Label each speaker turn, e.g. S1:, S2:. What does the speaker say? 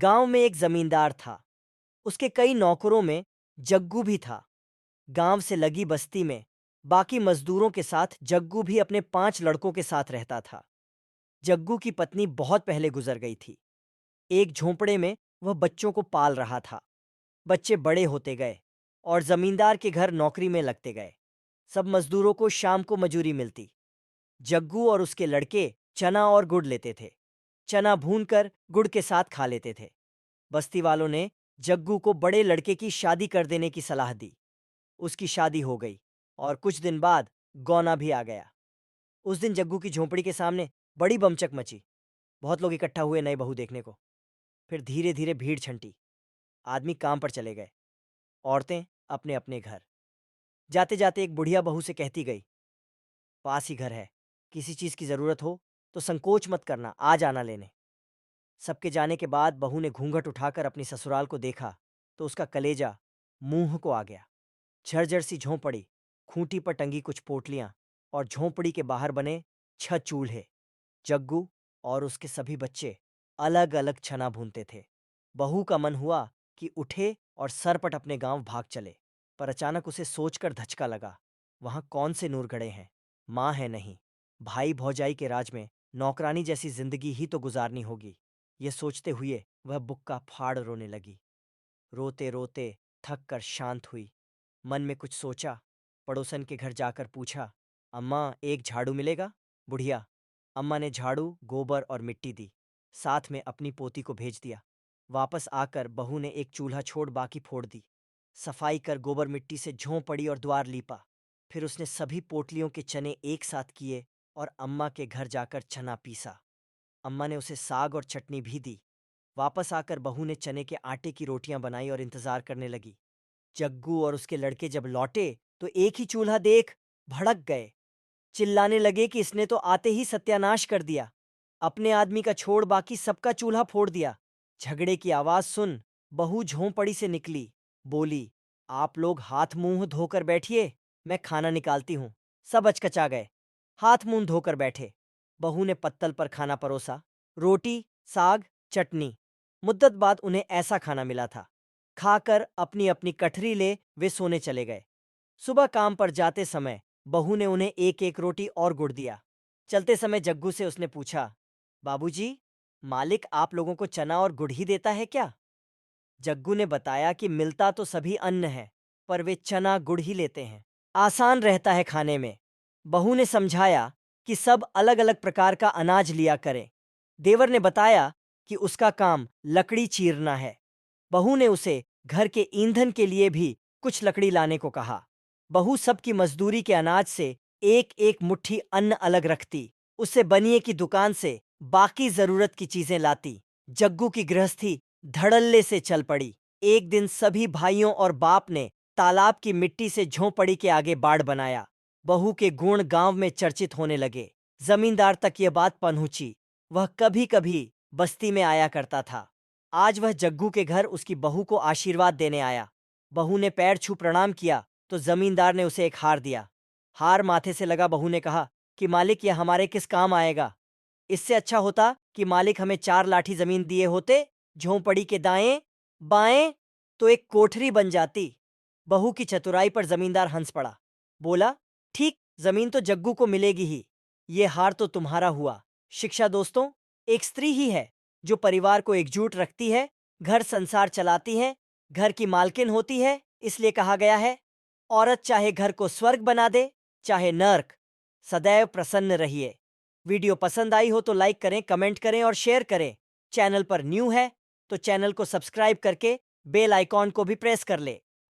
S1: गांव में एक जमींदार था। उसके कई नौकरों में जग्गू भी था। गांव से लगी बस्ती में बाकी मजदूरों के साथ जग्गू भी अपने 5 लड़कों के साथ रहता था। जग्गू की पत्नी बहुत पहले गुजर गई थी। एक झोंपड़े में वह बच्चों को पाल रहा था। बच्चे बड़े होते गए और जमींदार के घर नौकरी में लगते गए। सब मजदूरों को शाम को मजूरी मिलती। जग्गू और उसके लड़के चना और गुड़ लेते थे। चना भूनकर गुड़ के साथ खा लेते थे। बस्ती वालों ने जग्गू को बड़े लड़के की शादी कर देने की सलाह दी। उसकी शादी हो गई और कुछ दिन बाद गौना भी आ गया। उस दिन जग्गू की झोंपड़ी के सामने बड़ी बमचक मची। बहुत लोग इकट्ठा हुए नए बहू देखने को। फिर धीरे धीरे भीड़ छंटी। आदमी काम पर चले गए, औरतें अपने अपने घर। जाते जाते एक बुढ़िया बहू से कहती गई, पास ही घर है, किसी चीज की जरूरत हो तो संकोच मत करना, आ जाना लेने। सबके जाने के बाद बहू ने घूंघट उठाकर अपनी ससुराल को देखा तो उसका कलेजा मुंह को आ गया। झरझर सी झोंपड़ी, खूंटी पर टंगी कुछ पोटलियां और झोंपड़ी के बाहर बने 6 चूल्हे। जग्गू और उसके सभी बच्चे अलग अलग छना भूनते थे। बहू का मन हुआ कि उठे और सरपट अपने गांव भाग चले, पर अचानक उसे सोचकर धचका लगा। वहां कौन से नूर गड़े हैं, माँ है नहीं, भाई भौजाई के राज में नौकरानी जैसी जिंदगी ही तो गुजारनी होगी। ये सोचते हुए वह बुक्का फाड़ रोने लगी। रोते रोते थक कर शांत हुई। मन में कुछ सोचा, पड़ोसन के घर जाकर पूछा, अम्मा एक झाड़ू मिलेगा? बुढ़िया। अम्मा ने झाड़ू, गोबर और मिट्टी दी, साथ में अपनी पोती को भेज दिया। वापस आकर बहू ने एक चूल्हा छोड़ बाकी फोड़ दी। सफाई कर गोबर मिट्टी से झोंपड़ी और द्वार लीपा। फिर उसने सभी पोटलियों के चने एक साथ किए और अम्मा के घर जाकर चना पीसा। अम्मा ने उसे साग और चटनी भी दी। वापस आकर बहू ने चने के आटे की रोटियां बनाई और इंतजार करने लगी। जग्गू और उसके लड़के जब लौटे तो एक ही चूल्हा देख भड़क गए। चिल्लाने लगे कि इसने तो आते ही सत्यानाश कर दिया, अपने आदमी का छोड़ बाकी सबका चूल्हा फोड़ दिया। झगड़े की आवाज सुन बहू झोंपड़ी से निकली। बोली, आप लोग हाथ मुंह धोकर बैठिए, मैं खाना निकालती हूं। सब अचकचा गए, हाथ मुंह धोकर बैठे। बहू ने पत्तल पर खाना परोसा, रोटी, साग, चटनी। मुद्दत बाद उन्हें ऐसा खाना मिला था। खाकर अपनी अपनी कठरी ले वे सोने चले गए। सुबह काम पर जाते समय बहू ने उन्हें एक एक रोटी और गुड़ दिया। चलते समय जग्गू से उसने पूछा, बाबूजी, मालिक आप लोगों को चना और गुड़ ही देता है क्या? जग्गू ने बताया कि मिलता तो सभी अन्न है, पर वे चना गुड़ ही लेते हैं, आसान रहता है खाने में। बहू ने समझाया कि सब अलग अलग प्रकार का अनाज लिया करें। देवर ने बताया कि उसका काम लकड़ी चीरना है। बहू ने उसे घर के ईंधन के लिए भी कुछ लकड़ी लाने को कहा। बहू सबकी मजदूरी के अनाज से एक एक मुट्ठी अन्न अलग रखती, उससे बनिए की दुकान से बाकी जरूरत की चीजें लाती। जग्गू की गृहस्थी धड़ल्ले से चल पड़ी। एक दिन सभी भाइयों और बाप ने तालाब की मिट्टी से झोंपड़ी के आगे बाड़ बनाया। बहू के गुण गांव में चर्चित होने लगे। जमींदार तक ये बात पहुंची। वह कभी कभी बस्ती में आया करता था। आज वह जग्गू के घर उसकी बहू को आशीर्वाद देने आया। बहू ने पैर छू प्रणाम किया तो जमींदार ने उसे एक हार दिया। हार माथे से लगा बहू ने कहा कि मालिक यह हमारे किस काम आएगा? इससे अच्छा होता कि मालिक हमें 4 लाठी जमीन दिए होते, झोंपड़ी के दाएं बाएं तो एक कोठरी बन जाती। बहू की चतुराई पर जमींदार हंस पड़ा। बोला, ठीक, जमीन तो जग्गू को मिलेगी ही, ये हार तो तुम्हारा हुआ। शिक्षा दोस्तों, एक स्त्री ही है जो परिवार को एकजुट रखती है, घर संसार चलाती है, घर की मालकिन होती है। इसलिए कहा गया है, औरत चाहे घर को स्वर्ग बना दे चाहे नर्क, सदैव प्रसन्न रहिए। वीडियो पसंद आई हो तो लाइक करें, कमेंट करें और शेयर करें। चैनल पर न्यू है तो चैनल को सब्सक्राइब करके बेल आइकॉन को भी प्रेस कर ले।